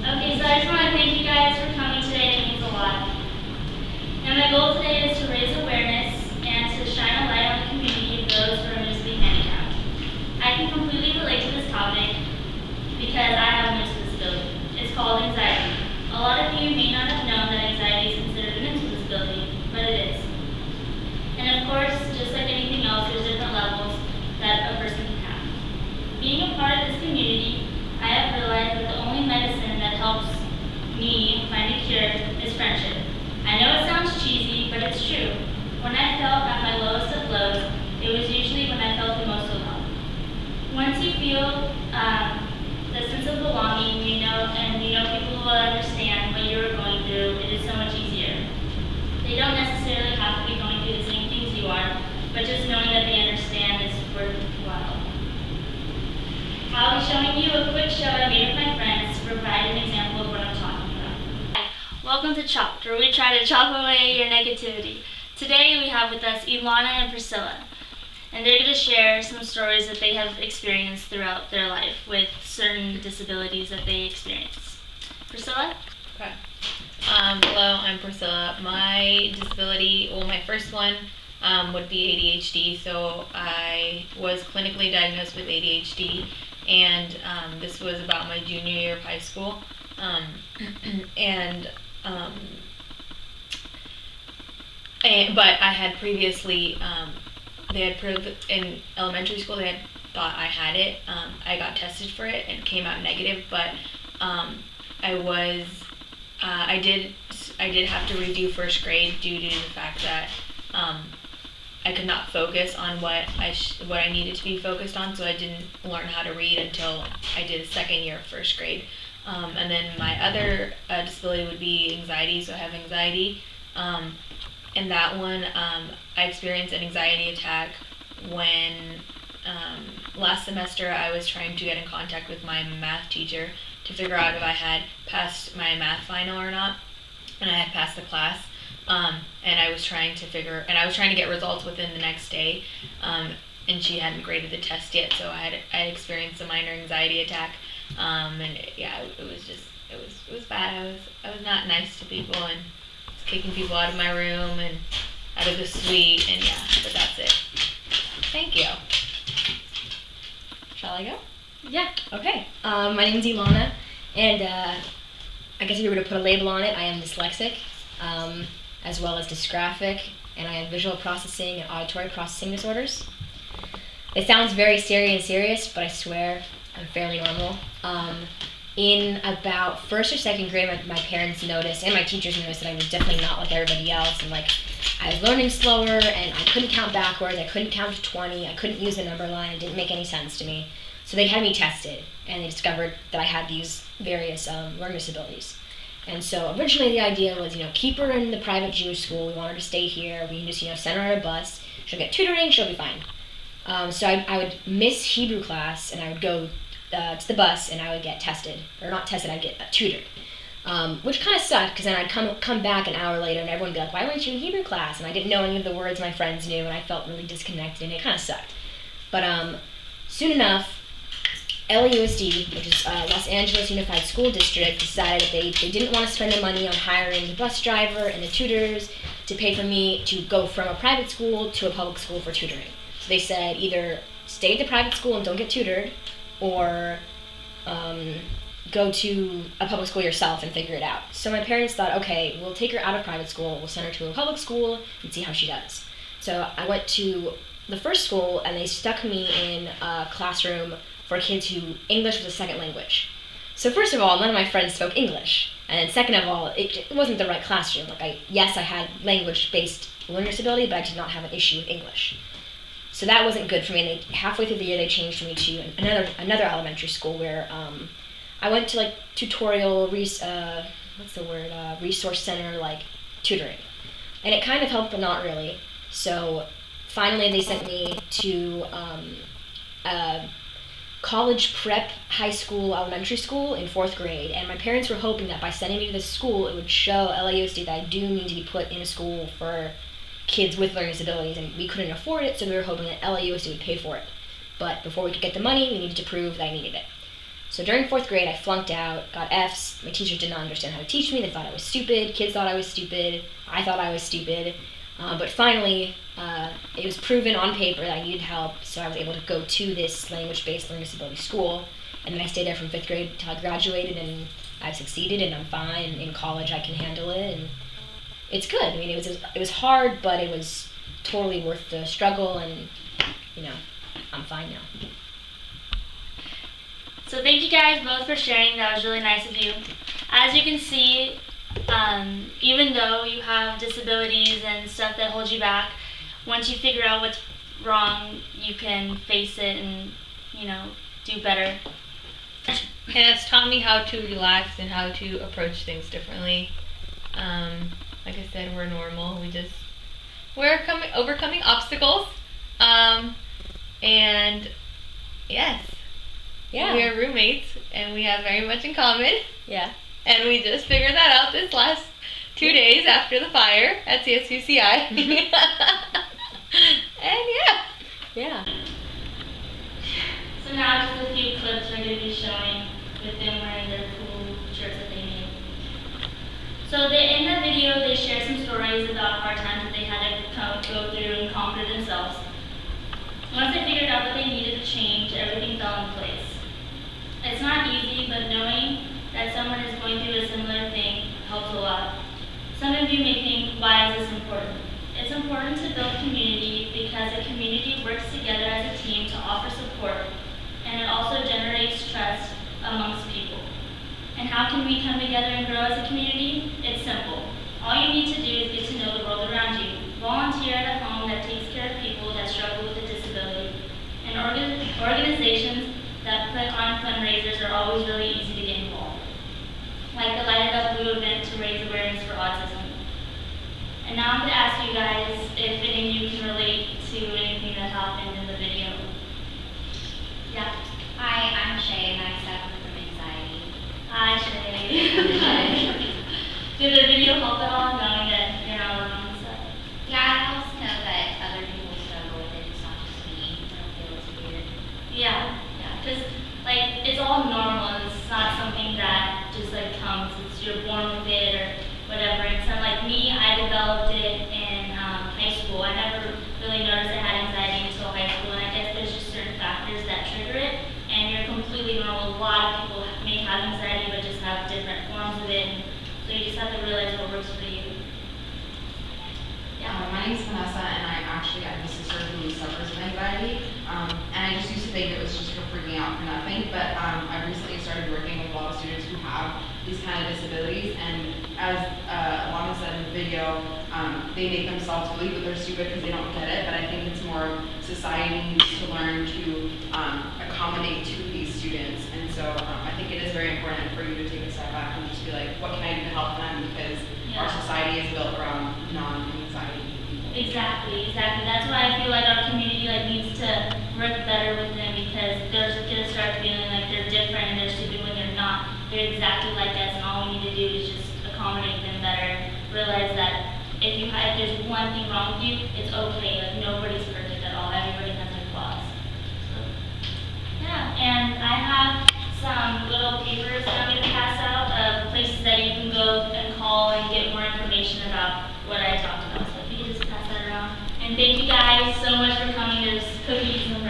Okay, so I just want to thank you guys for coming today. It means a lot. And my goal today is to raise awareness and to shine a light on the community of those who are musically handicapped. I can completely relate to this topic because I have a mental disability. It's called anxiety. A lot of you may not have known that anxiety is considered a mental disability, but it is. And of course, just like anything else, there's different levels that a person can have. Being a part of this community, I have realized that the only medicine that helps me find a cure is friendship. I know it sounds cheesy, but it's true. When I felt at my lowest of lows, it was usually when I felt the most alone. Once you feel the sense of belonging, and people will understand what you're going through, it is so much easier. They don't necessarily have to be going through the same things you are, but just knowing that they understand is worthwhile. I'll be showing you a quick show I made with my friends to provide an example of what I'm talking about. Welcome to Chopped, where we try to chop away your negativity. Today we have with us Ilana and Priscilla, and they're going to share some stories that they have experienced throughout their life with certain disabilities that they experience. Priscilla? Okay. Hello, I'm Priscilla. My disability, my first one would be ADHD. So I was clinically diagnosed with ADHD, and this was about my junior year of high school. But I had previously, in elementary school, they had thought I had it. I got tested for it and it came out negative, but I did have to redo first grade due to the fact that I could not focus on what I needed to be focused on, so I didn't learn how to read until I did second year of first grade. And then my other disability would be anxiety, so I have anxiety. And that one, I experienced an anxiety attack when last semester I was trying to get in contact with my math teacher to figure out if I had passed my math final or not, and I had passed the class. And I was trying to get results within the next day, and she hadn't graded the test yet, so I experienced a minor anxiety attack, it was bad. I was not nice to people and was kicking people out of my room and out of the suite, and but that's it. Thank you. Shall I go? Yeah. Okay. My name's Ilana, and I guess if you were to put a label on it, I am dyslexic, as well as dysgraphic, and I have visual processing and auditory processing disorders. It sounds very scary and serious, but I swear I'm fairly normal. In about first or second grade, my parents noticed, and my teachers noticed, that I was definitely not like everybody else, and I was learning slower, and I couldn't count backwards, I couldn't count to 20, I couldn't use the number line, it didn't make any sense to me. So they had me tested, and they discovered that I had these various learning disabilities. And so originally the idea was, keep her in the private Jewish school, we want her to stay here, we can just, send her on a bus, she'll get tutoring, she'll be fine. So I would miss Hebrew class, and I would go to the bus, and I would get tested, or not tested, I'd get tutored. Which kind of sucked, because then I'd come back an hour later, and everyone would be like, why weren't you in Hebrew class? And I didn't know any of the words my friends knew, and I felt really disconnected, and it kind of sucked. But soon enough, LAUSD, which is Los Angeles Unified School District, decided that they didn't want to spend the money on hiring the bus driver and the tutors to pay for me to go from a private school to a public school for tutoring. So they said either stay at the private school and don't get tutored, or go to a public school yourself and figure it out. So my parents thought, okay, we'll take her out of private school, we'll send her to a public school and see how she does. So I went to the first school, and they stuck me in a classroom for kids who English was a second language. So first of all, none of my friends spoke English, and then second of all, it wasn't the right classroom. I had language-based learning disability, but I did not have an issue with English. So that wasn't good for me, and halfway through the year they changed me to another elementary school where I went to tutorial, resource center, tutoring. And it kind of helped, but not really. So finally they sent me to college prep high school elementary school in 4th grade, and my parents were hoping that by sending me to this school it would show LAUSD that I do need to be put in a school for kids with learning disabilities, and we couldn't afford it, so we were hoping that LAUSD would pay for it. But before we could get the money, we needed to prove that I needed it. So during 4th grade, I flunked out, got Fs. My teachers did not understand how to teach me. They thought I was stupid. Kids thought I was stupid. I thought I was stupid. But finally, it was proven on paper that I needed help, so I was able to go to this language-based learning disability school. And then I stayed there from 5th grade until I graduated, and I've succeeded, and I'm fine. In college, I can handle it, and it's good. I mean, it was hard, but it was totally worth the struggle, and I'm fine now. So thank you guys both for sharing. That was really nice of you. As you can see, even though you have disabilities and stuff that hold you back, once you figure out what's wrong, you can face it and, do better. And it's taught me how to relax and how to approach things differently. Like I said, we're normal. We're overcoming obstacles. And yes. Yeah. We are roommates, and we have very much in common. Yeah. And we just figured that out this last 2 days after the fire at CSUCI. And Yeah. So now just a few clips we're going to be showing with them wearing their cool shirts that they made. So in the video, they share some stories about hard times that they had to go through and conquer themselves. Once they figured out what they needed to change, everything fell in place. It's not easy, but knowing that someone is going through a similar thing helps a lot. Some of you may think, why is this important? It's important to build community because a community works together as a team to offer support, and it also generates trust amongst people. And how can we come together and grow as a community? It's simple. All you need to do is get to know the world around you. Volunteer at a home that takes care of people that struggle with a disability. And organizations that put on fundraisers are always really easy to get involved. Like the Light It Up Blue event to raise awareness for autism. And now I'm going to ask you guys if any of you can relate to anything that happened in the video. Yeah. Hi, I'm Shay and I suffer from anxiety. Hi, Shay. Did the video help at all, knowing that you're not alone and stuff? Yeah, it helps to know that other people struggle with it. It's not just me. I don't feel as weird. Yeah, because it's all normal. It's not something that just comes. It's you're born with it or whatever. And so me, I developed it in high school. I never really noticed I had anxiety until high school, and I guess there's just certain factors that trigger it. And you're completely normal. A lot of people may have anxiety, but just have different forms of it. And so you just have to realize what works for you. My name's Vanessa, and I have a sister who suffers with anxiety. And I just used to think it was just for freaking out for nothing, but I recently started working with a lot of students who have these kind of disabilities, and as Alana said in the video, they make themselves believe that they're stupid because they don't get it, but I think it's more society needs to learn to accommodate to these students, and so I think it is very important for you to take a step back and just be like, what can I do to help them, because our society is built around non-anxiety people. Exactly. That's why I feel like our community needs to work better with them, because they're gonna start feeling like they're different and they're stupid when they're not. They're exactly like us, and all we need to do is just accommodate them better. Realize that if there's one thing wrong with you, it's okay. Nobody's perfect at all. Everybody has their flaws. So, yeah, and I have some little papers that I'm going to pass out of places that you can go and call and get more information about what I talked about. So if you could just pass that around. And thank you guys so much for coming. There's cookies and